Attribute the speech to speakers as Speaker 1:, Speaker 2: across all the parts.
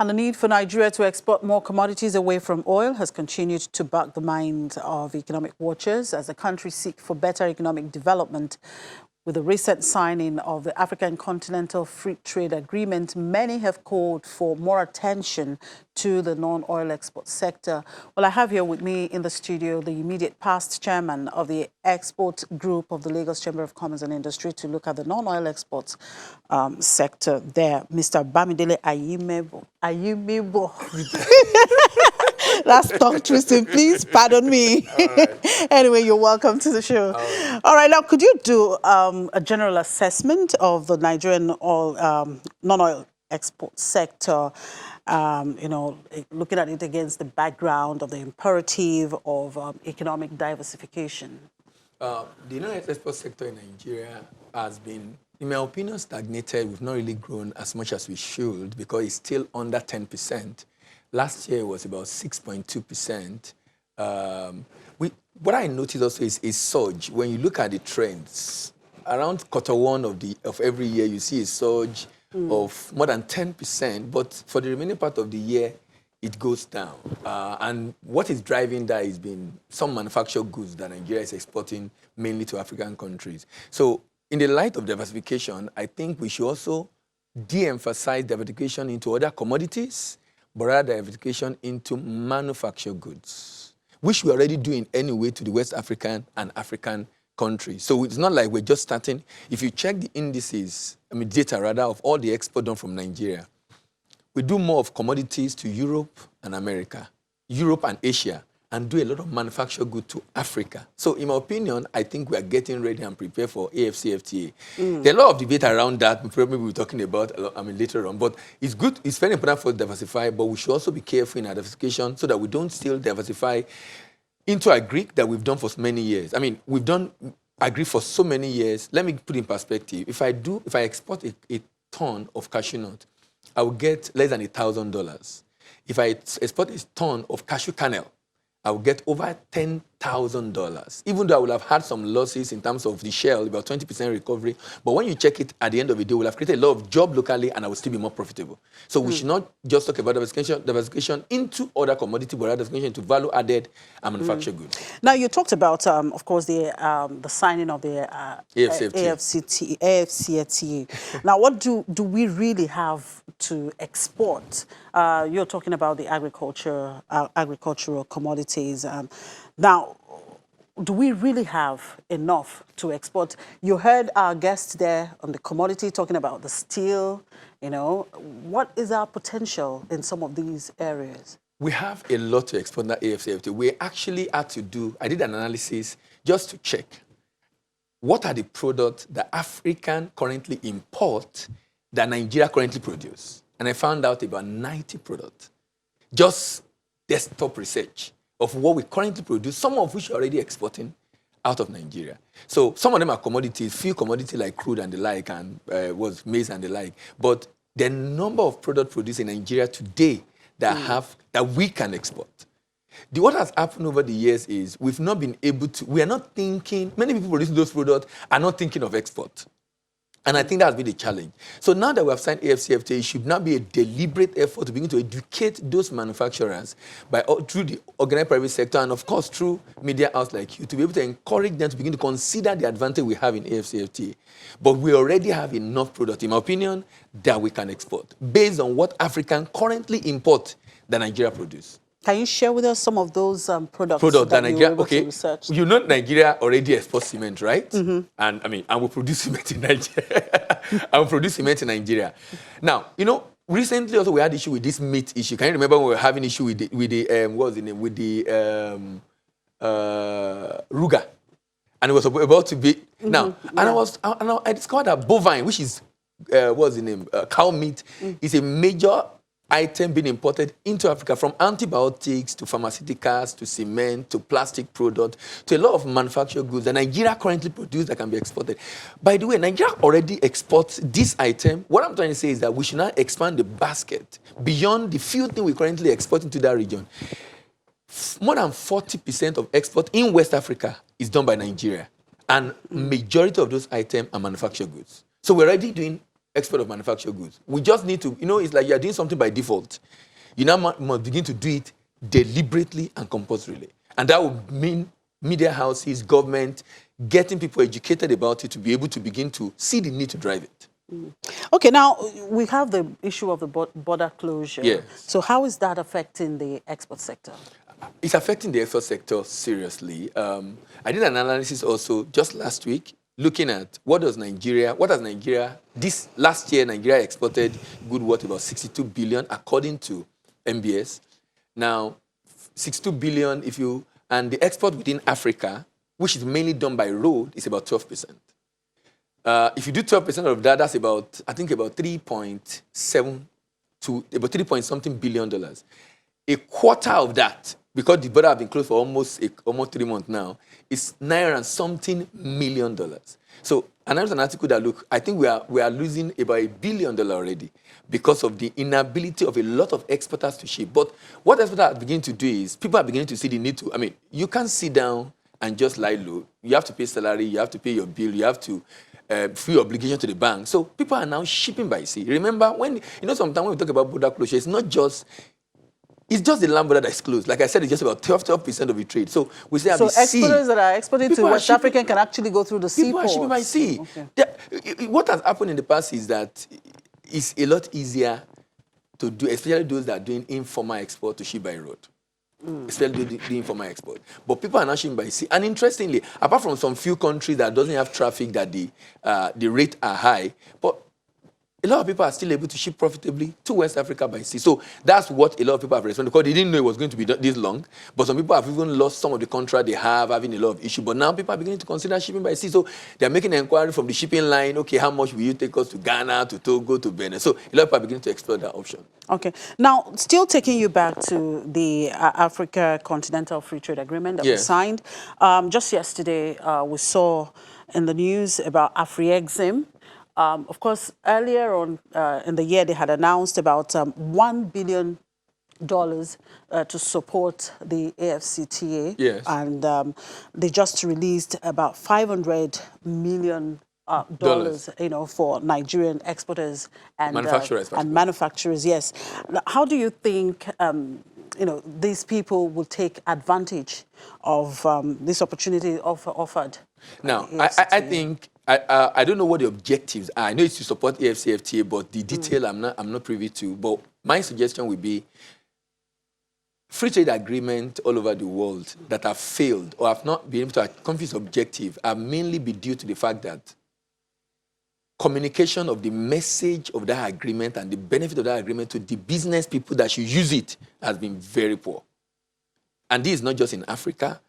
Speaker 1: And the need for Nigeria to export more commodities away from oil has continued to bug the minds of economic watchers as the country seeks for better economic development. With the recent signing of the African Continental Free Trade Agreement, many have called for more attention to the non-oil export sector. Well, I have here with me in the studio the immediate past chairman of the export group of the Lagos Chamber of Commerce and Industry to look at the non-oil exports sector there, Mr. Bamidele Ayimebo. That's tongue twisting, please pardon me. Right. Anyway, you're welcome to the show. All right, now could you do a general assessment of the Nigerian oil, non-oil export sector, looking at it against the background of the imperative of economic diversification?
Speaker 2: The non-oil export sector in Nigeria has been, in my opinion, stagnated. We've not really grown as much as we should because it's still under 10%. Last year was about 6.2%. What I noticed also is a surge. When you look at the trends, around Q1 of every year, you see a surge of more than 10%. But for the remaining part of the year, it goes down. And what is driving that has been some manufactured goods that Nigeria is exporting mainly to African countries. So in the light of diversification, I think we should also de-emphasize diversification into other commodities, but rather diversification into manufactured goods, which we're already doing anyway to the West African and African countries. So it's not like we're just starting. If you check the indices, data rather, of all the export done from Nigeria, we do more of commodities to Europe and America, Europe and Asia, and do a lot of manufactured goods to Africa. So in my opinion, I think we are getting ready and prepared for AFCFTA. There are a lot of debate around that, probably we'll be talking about later on, but it's good, it's very important for us to diversify, but we should also be careful in our diversification so that we don't still diversify into agri that we've done for so many years. We've done agri for so many years. Let me put in perspective. If I export a ton of cashew nut, I will get less than $1,000. If I export a ton of cashew kernel, I will get over $10,000, even though I will have had some losses in terms of the shell, about 20% recovery. But when you check it at the end of the day, we'll have created a lot of jobs locally and I will still be more profitable. So we should not just talk about diversification into other commodities, but diversification into value-added and manufactured goods.
Speaker 1: Now, you talked about, of course, the signing of the AFCFTA. Now, what do we really have to export? You're talking about the agricultural commodities. Now, do we really have enough to export? You heard our guest there on the commodity talking about the steel. What is our potential in some of these areas?
Speaker 2: We have a lot to export in that AFCFTA. We actually had to do, I did an analysis just to check what are the products that African currently import that Nigeria currently produce. And I found out about 90 products. Just desktop research of what we currently produce, some of which are already exporting out of Nigeria. So some of them are commodities, few commodities like crude and the like, and was maize and the like. But the number of products produced in Nigeria today that we can export. What has happened over the years is we've not been able to, we are not thinking, many people producing those products are not thinking of export. And I think that's been the challenge. So now that we have signed AFCFTA, it should now be a deliberate effort to begin to educate those manufacturers through the organized private sector and, of course, through media outlets like you to be able to encourage them to begin to consider the advantage we have in AFCFTA. But we already have enough product, in my opinion, that we can export based on what African currently import that Nigeria produce.
Speaker 1: Can you share with us some of those products that you were able to research?
Speaker 2: You know Nigeria already exports cement, right? And we produce cement in Nigeria. Now, recently also we had issue with this meat issue. Can you remember when we were having issue with the what was the name? With the Ruga. And it was about to be now. And I discovered that bovine, which is what was the name? Cow meat, is a major item being imported into Africa, from antibiotics to pharmaceuticals to cement to plastic products to a lot of manufactured goods that Nigeria currently produces that can be exported. By the way, Nigeria already exports this item. What I'm trying to say is that we should now expand the basket beyond the few things we currently export into that region. More than 40% of export in West Africa is done by Nigeria, and majority of those items are manufactured goods. So we're already doing export of manufactured goods. We just need to, it's like you're doing something by default. You now must begin to do it deliberately and compulsorily. And that would mean media houses, government, getting people educated about it to be able to begin to see the need to drive it.
Speaker 1: Okay, now we have the issue of the border closure.
Speaker 2: Yes.
Speaker 1: So how is that affecting the export sector?
Speaker 2: It's affecting the export sector seriously. I did an analysis also just last week looking at what has Nigeria, this last year Nigeria exported good worth about 62 billion according to MBS. Now, 62 billion and the export within Africa, which is mainly done by road, is about 12%. If you do 12% of that, that's about 3.7 to about 3-point-something billion dollars. A quarter of that, because the border have been closed for almost 3 months now, is $9-something million. So another article that look, I think we are losing about $1 billion already because of the inability of a lot of exporters to ship. But what exporters are beginning to do is people are beginning to see the need to. I mean, you can't sit down and just lie low. You have to pay salary. You have to pay your bill. You have to free obligation to the bank. So people are now shipping by sea. Remember, sometimes when we talk about border closure, it's just the land border that is closed. Like I said, it's just about 12% of the trade. So we say
Speaker 1: so exporters that are exporting to West Africa can actually go through the seaports.
Speaker 2: People are shipping by sea. Okay. What has happened in the past is that it's a lot easier to do, especially those that are doing informal export, to ship by road. Especially the informal export. But people are now shipping by sea. And interestingly, apart from some few countries that doesn't have traffic, that the rates are high, but a lot of people are still able to ship profitably to West Africa by sea. So that's what a lot of people have responded, because they didn't know it was going to be this long. But some people have even lost some of the contract they have, having a lot of issues. But now people are beginning to consider shipping by sea. So they're making an inquiry from the shipping line. Okay, how much will you take us to Ghana, to Togo, to Benin? So a lot of people are beginning to explore that option. Okay.
Speaker 1: Now, still taking you back to the Africa Continental Free Trade Agreement that was signed. Just yesterday, we saw in the news about AfriExim. Of course, earlier on in the year, they had announced about $1 billion to support the AfCFTA.
Speaker 2: Yes.
Speaker 1: And they just released about $500 million for Nigerian exporters and manufacturers. Yes. How do you think these people will take advantage of this opportunity offered?
Speaker 2: Now, I think I don't know what the objectives are. I know it's to support AfCFTA, but the detail I'm not privy to. But my suggestion would be free trade agreements all over the world that have failed or have not been able to accomplish objective are mainly be due to the fact that communication of the message of that agreement and the benefit of that agreement to the business people that should use it has been very poor. And this is not just in Africa.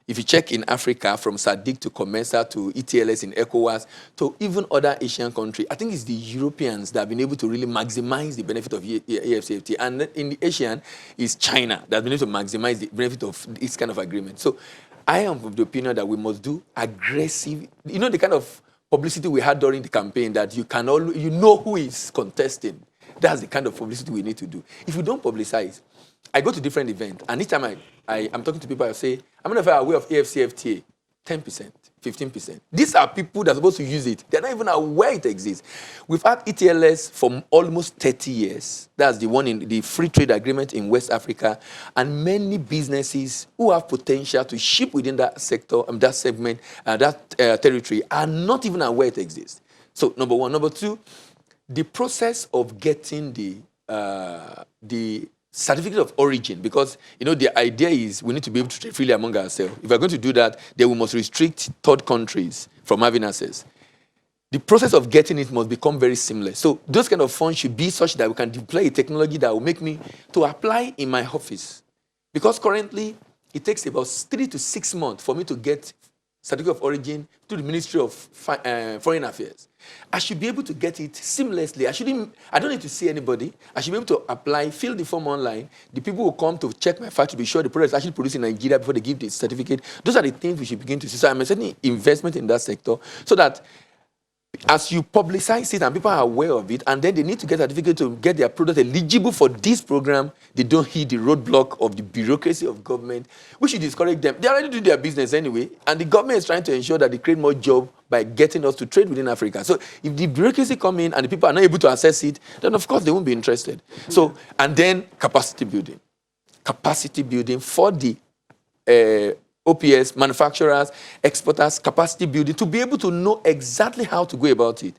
Speaker 2: If you check in Africa, from SADC to COMESA to ETLS in ECOWAS to even other Asian countries, I think it's the Europeans that have been able to really maximize the benefit of AfCFTA. And in the Asian, it's China that has been able to maximize the benefit of this kind of agreement. So I am of the opinion that we must do aggressive, the kind of publicity we had during the campaign that you know who is contesting. That's the kind of publicity we need to do. If we don't publicize, I go to different events, and each time I'm talking to people, I say, I'm not aware of AfCFTA, 10%, 15%. These are people that are supposed to use it. They're not even aware it exists. We've had ETLS for almost 30 years. That's the one in the free trade agreement in West Africa. And many businesses who have potential to ship within that sector, that segment, that territory, are not even aware it exists. So, number one. Number two, the process of getting the certificate of origin, because the idea is we need to be able to trade freely among ourselves. If we're going to do that, then we must restrict third countries from having access. The process of getting it must become very seamless. So those kind of funds should be such that we can deploy a technology that will make me to apply in my office. Because currently, it takes about 3 to 6 months for me to get certificate of origin to the Ministry of Foreign Affairs. I should be able to get it seamlessly. I don't need to see anybody. I should be able to apply, fill the form online. The people will come to check my file to be sure the product is actually produced in Nigeria before they give the certificate. Those are the things we should begin to see. So I'm setting investment in that sector so that as you publicize it and people are aware of it, and then they need to get a certificate to get their product eligible for this program, they don't hit the roadblock of the bureaucracy of government. We should discourage them. They already do their business anyway, and the government is trying to ensure that they create more jobs by getting us to trade within Africa. So if the bureaucracy come in and the people are not able to access it, then of course they won't be interested. So, and then capacity building. Capacity building for the OPS, manufacturers, exporters, capacity building, to be able to know exactly how to go about it.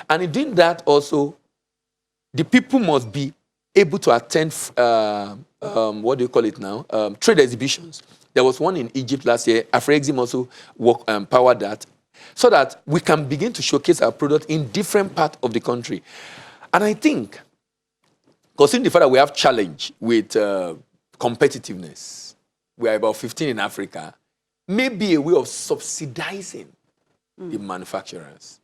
Speaker 2: And in doing that also, the people must be able to attend, what do you call it now? Trade exhibitions. There was one in Egypt last year. Afrexim also powered that, so that we can begin to showcase our product in different parts of the country. And I think, considering the fact that we have challenge with competitiveness, we are about 15 in Africa, maybe a way of subsidizing the manufacturers.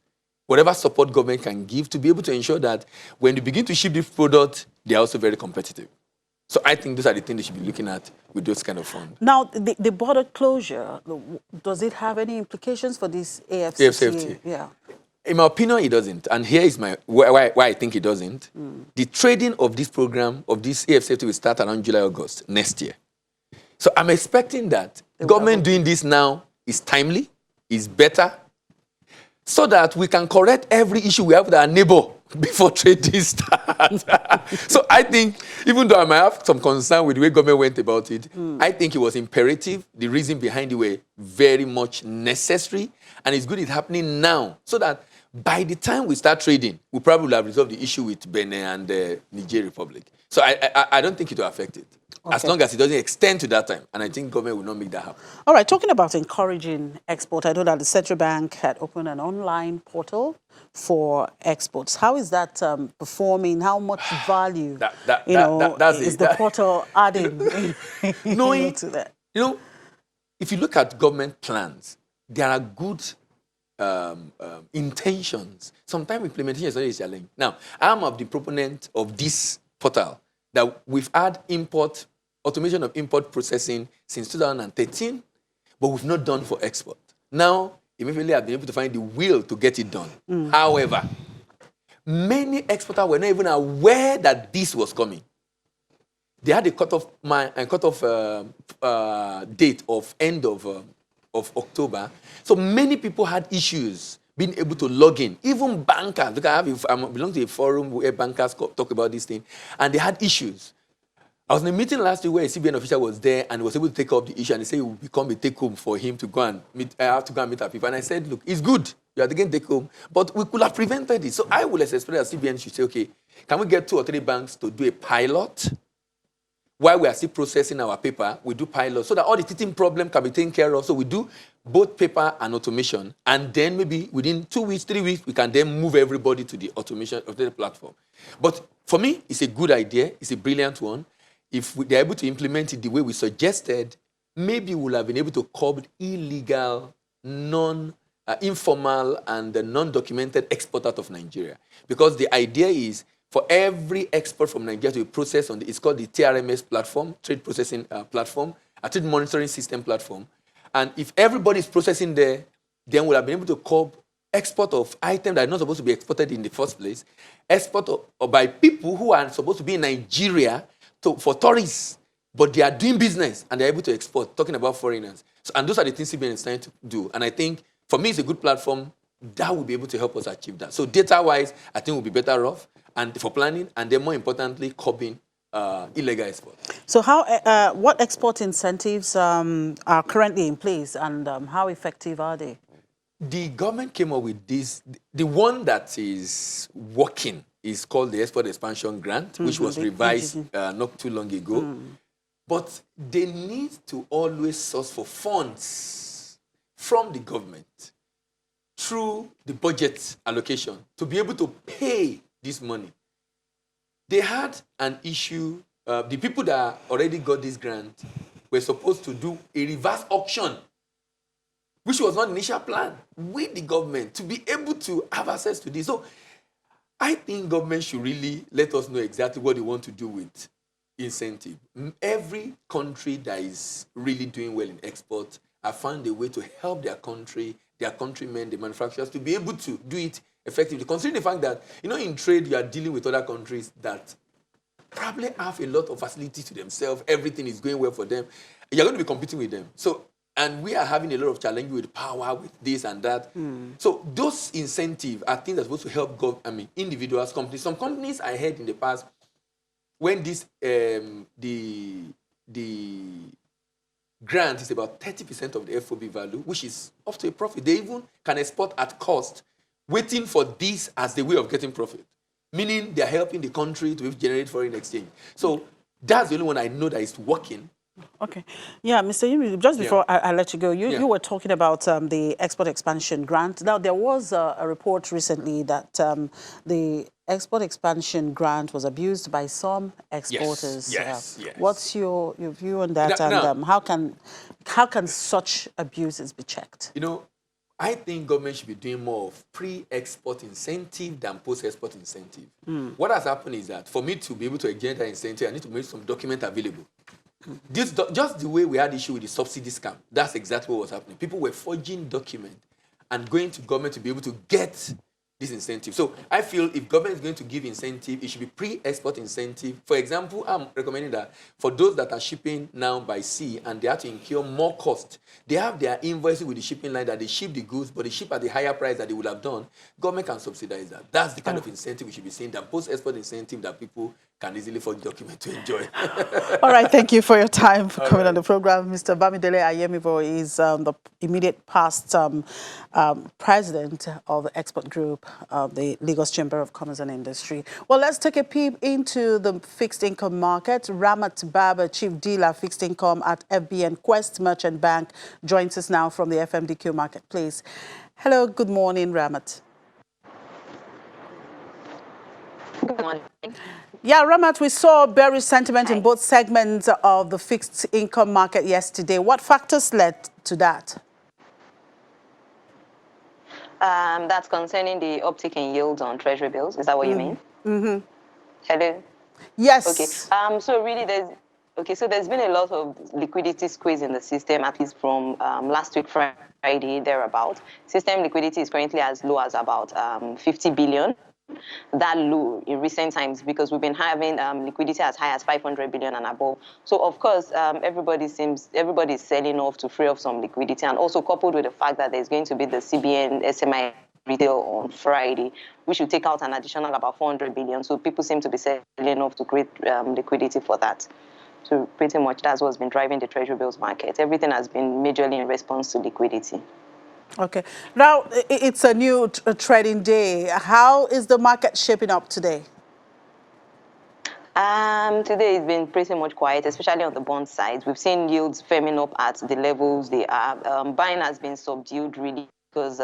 Speaker 2: Whatever support government can give to be able to ensure that when they begin to ship this product, they are also very competitive. So I think those are the things they should be looking at with those kind of funds.
Speaker 1: Now, the border closure, does it have any implications for this AFCFTA?
Speaker 2: AFCFTA.
Speaker 1: Yeah.
Speaker 2: In my opinion, it doesn't. And here is why I think it doesn't. The trading of this program, of this AFCFTA, will start around July, August next year. So I'm expecting that government doing this now is timely, is better, so that we can correct every issue we have with our neighbor before trading starts. So I think, even though I might have some concern with the way government went about it, I think it was imperative. The reason behind it were very much necessary, and it's good it's happening now, so that by the time we start trading, we probably will have resolved the issue with Benin and the Nigerian Republic. So I don't think it will affect it. Okay. As long as it doesn't extend to that time. And I think government will not make that happen.
Speaker 1: All right, talking about encouraging export, I know that the Central Bank had opened an online portal for exports. How is that performing? How much value is the portal adding to that?
Speaker 2: You know, if you look at government plans, there are good intentions. Sometimes implementation is not a challenge. Now, I'm of the proponent of this portal that we've had automation of import processing since 2013, but we've not done for export. Now, immediately I've been able to find the will to get it done. However, many exporters were not even aware that this was coming. They had a cutoff date of end of October. So many people had issues being able to log in. Even bankers, look, I belong to a forum where bankers talk about this thing, and they had issues. I was in a meeting last week where a CBN official was there and was able to take up the issue, and he said it will become a take-home for him to go and meet. I have to go and meet our people. And I said, look, it's good. You are taking take-home, but we could have prevented it. So I will expect that CBN should say, okay, can we get 2 or 3 banks to do a pilot? While we are still processing our paper, we do pilot so that all the teething problem can be taken care of. So we do both paper and automation. And then maybe within 2 weeks, 3 weeks, we can then move everybody to the automation of the platform. But for me, it's a good idea. It's a brilliant one. If they're able to implement it the way we suggested, maybe we'll have been able to curb illegal, informal, and non-documented export out of Nigeria. Because the idea is for every export from Nigeria to be processed on it's called the TRMS platform, trade processing platform, a trade monitoring system platform. And if everybody is processing there, then we'll have been able to curb export of items that are not supposed to be exported in the first place, export or by people who are supposed to be in Nigeria for tourists, but they are doing business and they're able to export, talking about foreigners. So, and those are the things CBN is trying to do. And I think, for me, it's a good platform that will be able to help us achieve that. So data-wise, I think we'll be better off and for planning, and then more importantly, curbing illegal export.
Speaker 1: So what export incentives are currently in place, and how effective are they?
Speaker 2: The government came up with this. The one that is working is called the Export Expansion Grant, which was revised not too long ago. But they need to always source for funds from the government through the budget allocation to be able to pay this money. They had an issue. The people that already got this grant were supposed to do a reverse auction, which was not the initial plan, with the government to be able to have access to this. So I think government should really let us know exactly what they want to do with incentive. Every country that is really doing well in export have found a way to help their country, their countrymen, the manufacturers, to be able to do it effectively, considering the fact that, in trade, you are dealing with other countries that probably have a lot of facilities to themselves. Everything is going well for them. You're going to be competing with them. So, and we are having a lot of challenge with power, with this and that. So those incentives are things that are supposed to help individuals, companies. Some companies I heard in the past, when this the grant is about 30% of the FOB value, which is up to a profit. They even can export at cost, waiting for this as the way of getting profit. Meaning they're helping the country to generate foreign exchange. So that's the only one I know that is working.
Speaker 1: Okay. Yeah, Mr. Yumi, just before I let you go, you were talking about the export expansion grant. Now, there was a report recently that the export expansion grant was abused by some exporters.
Speaker 2: Yes.
Speaker 1: What's your view on that, and how can such abuses be checked?
Speaker 2: I think government should be doing more of pre-export incentive than post-export incentive. What has happened is that for me to be able to generate that incentive, I need to make some document available. Just the way we had issue with the subsidy scam, that's exactly what was happening. People were forging documents and going to government to be able to get this incentive. So I feel if government is going to give incentive, it should be pre-export incentive. For example, I'm recommending that for those that are shipping now by sea and they have to incur more cost, they have their invoices with the shipping line that they ship the goods, but they ship at the higher price that they would have done. Government can subsidize that. That's the kind of incentive we should be seeing, than post-export incentive that people can easily forge documents to enjoy.
Speaker 1: All right, thank you for your time for coming on the program. Mr. Bamidele Ayemibo is the immediate past president of the Export Group of the Lagos Chamber of Commerce and Industry. Well, let's take a peep into the fixed income market. Ramat Baba, Chief Dealer Fixed Income at FBN Quest Merchant Bank, joins us now from the FMDQ Marketplace. Hello, good morning, Ramat.
Speaker 3: Good morning.
Speaker 1: Yeah, Ramat, we saw bearish sentiment in both segments of the fixed income market yesterday. What factors led to that?
Speaker 3: That's concerning the uptick in yields on treasury bills. Is that what you mean? Mm-hmm. Hello?
Speaker 1: Yes.
Speaker 3: Okay. So really there's been a lot of liquidity squeeze in the system, at least from last week Friday, thereabout. System liquidity is currently as low as about 50 billion. That low in recent times, because we've been having liquidity as high as 500 billion and above. So of course, everybody is selling off to free up some liquidity, and also coupled with the fact that there's going to be the CBN SMI retail on Friday, we should take out an additional about 400 billion. So people seem to be selling off to create liquidity for that. So pretty much that's what's been driving the treasury bills market. Everything has been majorly in response to liquidity.
Speaker 1: Okay. Now, it's a new trading day. How is the market shaping up today?
Speaker 3: Today it's been pretty much quiet, especially on the bond side. We've seen yields firming up at the levels they are. Buying has been subdued, really, because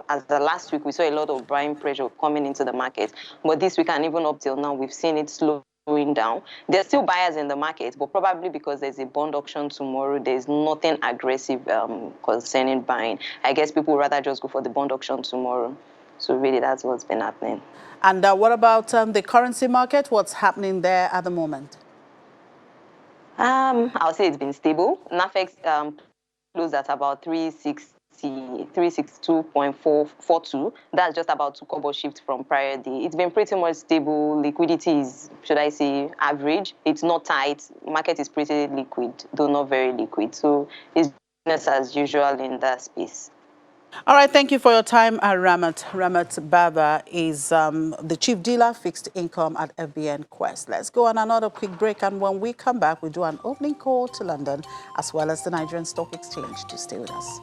Speaker 3: as the last week, we saw a lot of buying pressure coming into the market. But this week, and even up till now, we've seen it slowing down. There's still buyers in the market, but probably because there's a bond auction tomorrow, there's nothing aggressive concerning buying. I guess people would rather just go for the bond auction tomorrow. So really, that's what's been happening.
Speaker 1: And what about the currency market? What's happening there at the moment?
Speaker 3: I'll say it's been stable. NAFEX closed at about 362.442. That's just about 2 kobo shift from prior day. It's been pretty much stable. Liquidity is, should I say, average. It's not tight. Market is pretty liquid, though not very liquid. So it's business as usual in that space.
Speaker 1: All right, thank you for your time, Ramat. Ramat Baba is the Chief Dealer Fixed Income at FBN Quest. Let's go on another quick break, and when we come back, we do an opening call to London as well as the Nigerian Stock Exchange. To stay with us.